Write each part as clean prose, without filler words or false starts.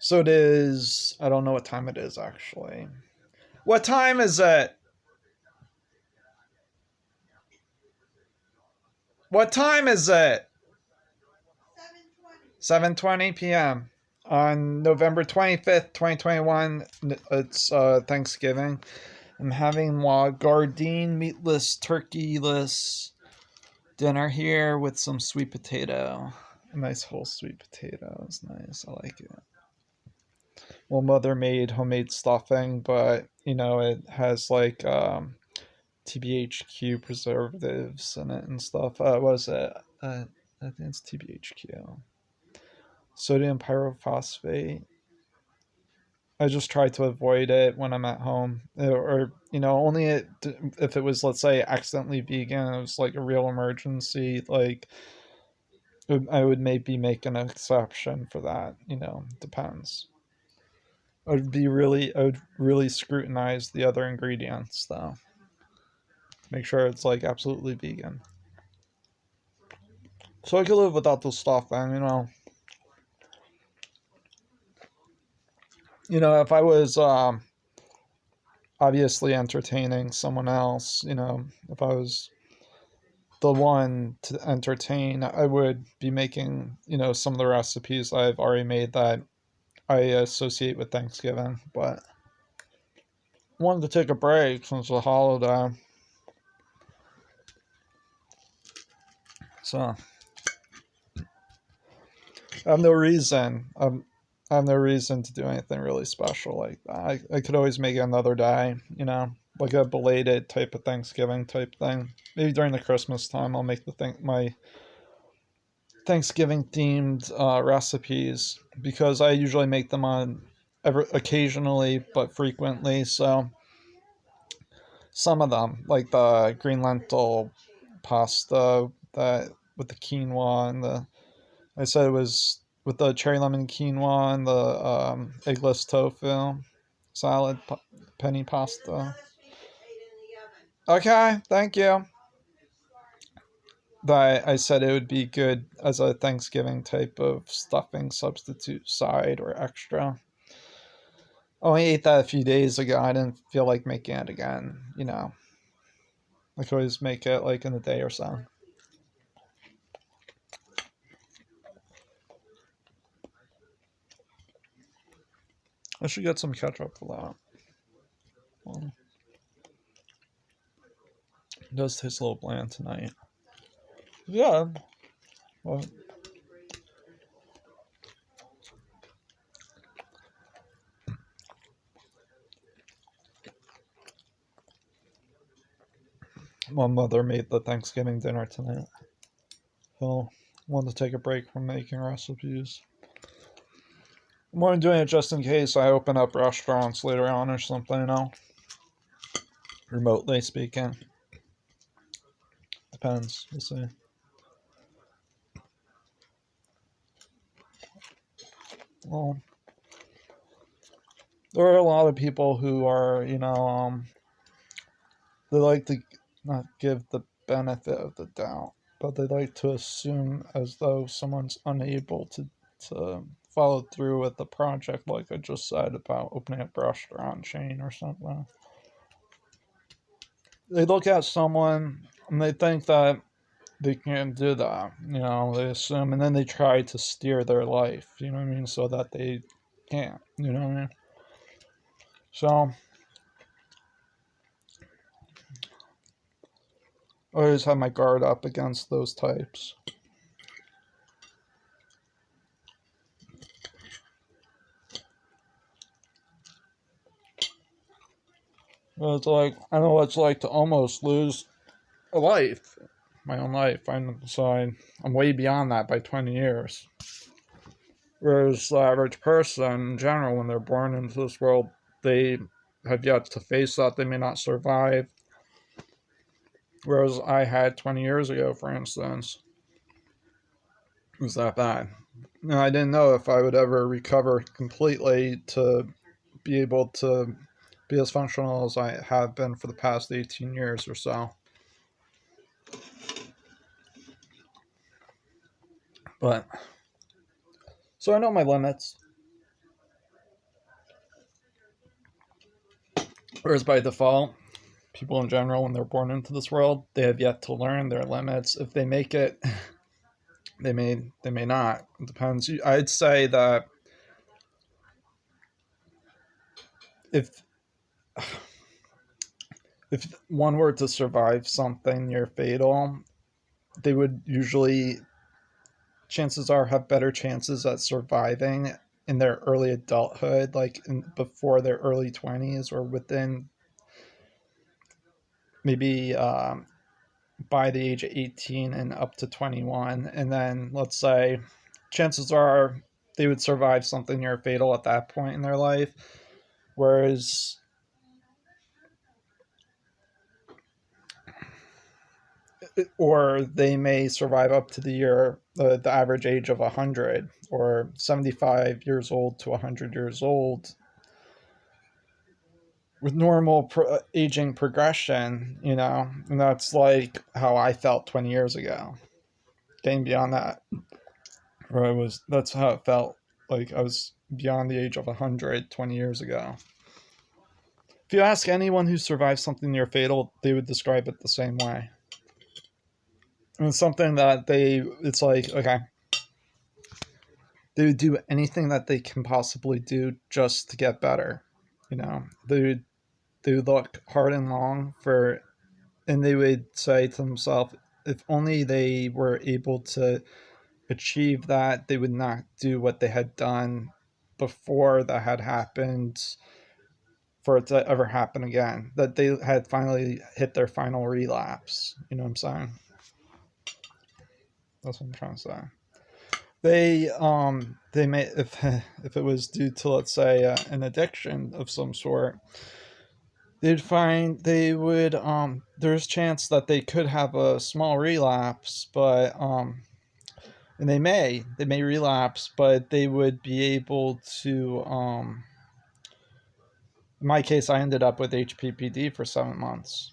So it is. I don't know what time it is actually. What time is it? What time is it? 7:20 p.m. on November 25th, 2021. It's Thanksgiving. I'm having my Gardein meatless, turkeyless dinner here with some sweet potato. A nice whole sweet potato. It's nice. I like it. Well, mother made homemade stuffing, but it has like TBHQ preservatives in it and stuff. What was it? I think it's TBHQ. Sodium pyrophosphate. I just try to avoid it when I'm at home, or only if it was, let's say, accidentally vegan. It was like a real emergency. Like I would maybe make an exception for that. Depends. I would really scrutinize the other ingredients though. Make sure it's like absolutely vegan. So I could live without the stuff, and if I was obviously entertaining someone else, if I was the one to entertain, I would be making, some of the recipes I've already made that I associate with Thanksgiving. But I wanted to take a break since the holiday. So I have no reason. I have no reason to do anything really special like that. I could always make it another day, like a belated type of Thanksgiving type thing. Maybe during the Christmas time, I'll make my Thanksgiving themed recipes because I usually make them on occasionally but frequently. So some of them, like the green lentil pasta that with the quinoa and the I said it was with the cherry lemon quinoa and the eggless tofu salad penny pasta. Okay, thank you. That I said it would be good as a Thanksgiving type of stuffing substitute side or extra. Only ate that a few days ago. I didn't feel like making it again. I could always make it like in a day or so. I should get some ketchup for that. Well, it does taste a little bland tonight. Yeah. Well, my mother made the Thanksgiving dinner tonight. So I wanted to take a break from making recipes. I'm only doing it just in case I open up restaurants later on or something, remotely speaking. Depends. We'll see. Well, there are a lot of people who are, they like to not give the benefit of the doubt, but they like to assume as though someone's unable to follow through with the project, like I just said about opening up a restaurant chain or something. They look at someone and they think that they can't do that. They assume, and then they try to steer their life. You know what I mean, so that they can't. You know what I mean. So I always have my guard up against those types. Well, it's like I know what it's like to almost lose a life, my own life. I'm way beyond that by 20 years. Whereas the average person in general, when they're born into this world, they have yet to face that. They may not survive. Whereas I had 20 years ago, for instance, it was that bad. And I didn't know if I would ever recover completely to be able to be as functional as I have been for the past 18 years or so. But so I know my limits. Whereas by default, people in general, when they're born into this world, they have yet to learn their limits. If they make it, they may not. It depends. I'd say that if if one were to survive something near fatal, they would usually, chances are, have better chances at surviving in their early adulthood, like before their early 20s, or within maybe by the age of 18 and up to 21. And then let's say chances are they would survive something near fatal at that point in their life. Whereas or they may survive up to the average age of 100 or 75 years old to 100 years old with normal aging progression, and that's like how I felt 20 years ago. Getting beyond that, that's how it felt, like I was beyond the age of 100 20 years ago. If you ask anyone who survived something near fatal, they would describe it the same way. And it's something that it's like, okay, they would do anything that they can possibly do just to get better. They would look hard and long for, and they would say to themselves, if only they were able to achieve that, they would not do what they had done before that had happened for it to ever happen again. That they had finally hit their final relapse. You know what I'm saying? That's what I'm trying to say. They may, if it was due to, let's say, an addiction of some sort, they would there's a chance that they could have a small relapse, but and they may relapse, but they would be able to in my case, I ended up with HPPD for 7 months.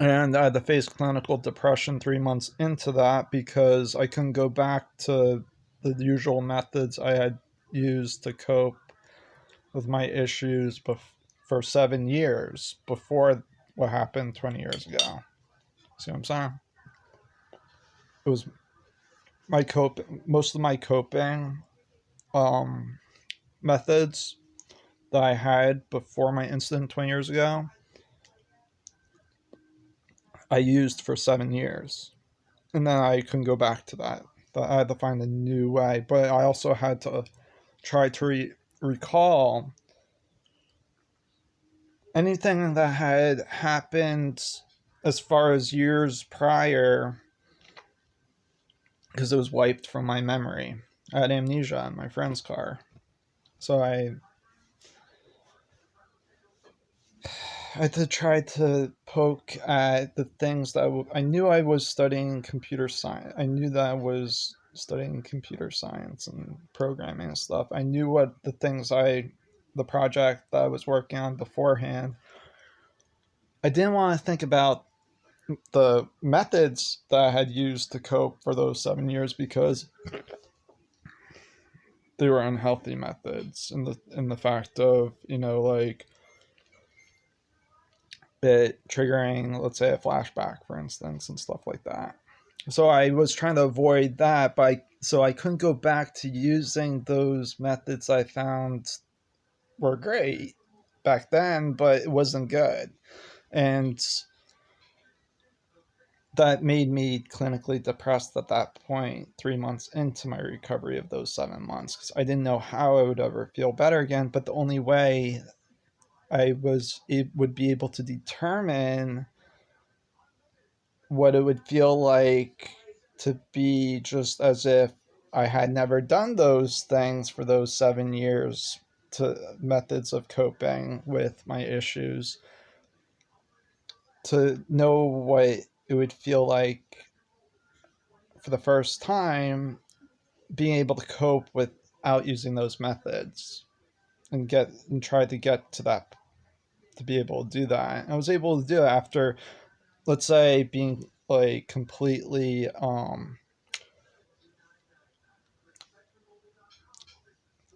And I had to face clinical depression 3 months into that because I couldn't go back to the usual methods I had used to cope with my issues for 7 years before what happened 20 years ago. See what I'm saying? It was most of my coping methods that I had before my incident 20 years ago, I used for 7 years. And then I couldn't go back to that. I had to find a new way. But I also had to try to recall anything that had happened as far as years prior, because it was wiped from my memory. I had amnesia in my friend's car. So I had to try to poke at the things that I knew. I was studying computer science. I knew that I was studying computer science and programming and stuff. I knew what the project that I was working on beforehand. I didn't want to think about the methods that I had used to cope for those 7 years because they were unhealthy methods, in the fact of, like it triggering, let's say, a flashback, for instance, and stuff like that. So I was trying to avoid that, so I couldn't go back to using those methods I found were great back then, but it wasn't good. And that made me clinically depressed at that point, 3 months into my recovery of those 7 months, because I didn't know how I would ever feel better again. But the only way would be able to determine what it would feel like to be just as if I had never done those things for those 7 years, to methods of coping with my issues, to know what it would feel like for the first time being able to cope without using those methods, and try to get to that, to be able to do that. And I was able to do it after let's say, being like completely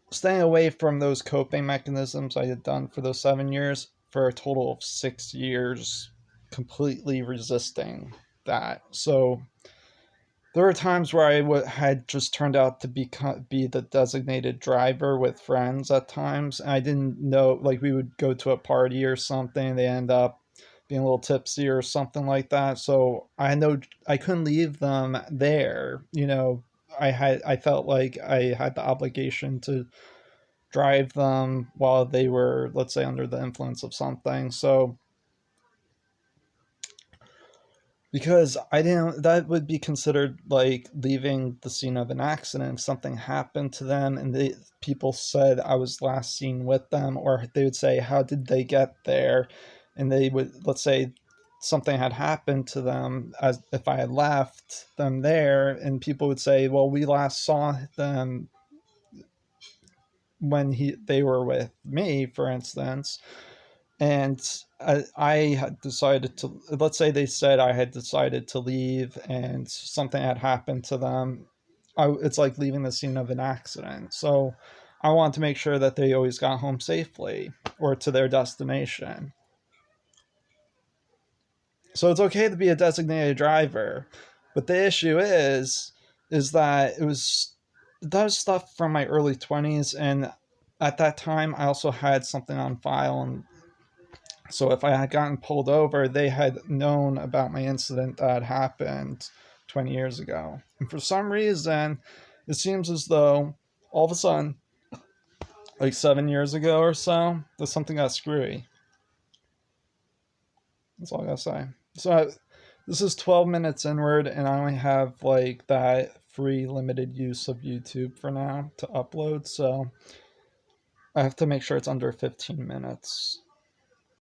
staying away from those coping mechanisms I had done for those 7 years for a total of 6 years, completely resisting that. So there were times where had just turned out to be the designated driver with friends at times. And I didn't know, like, we would go to a party or something, they end up being a little tipsy or something like that. So I know I couldn't leave them there. I felt like I had the obligation to drive them while they were, let's say, under the influence of something. So because I didn't, that would be considered like leaving the scene of an accident if something happened to them and people said I was last seen with them, or they would say, how did they get there? And they would, let's say, something had happened to them as if I had left them there, and people would say, well, we last saw them when they were with me, for instance. And I had decided to, let's say they said I had decided to leave and something had happened to them. It's like leaving the scene of an accident. So I want to make sure that they always got home safely or to their destination. So it's okay to be a designated driver, but the issue is that that was stuff from my early 20s, and at that time I also had something on file, and so if I had gotten pulled over, they had known about my incident that had happened 20 years ago. And for some reason, it seems as though all of a sudden, like 7 years ago or so, that something got screwy. That's all I gotta say. This is 12 minutes inward, and I only have like that free limited use of YouTube for now to upload. So I have to make sure it's under 15 minutes.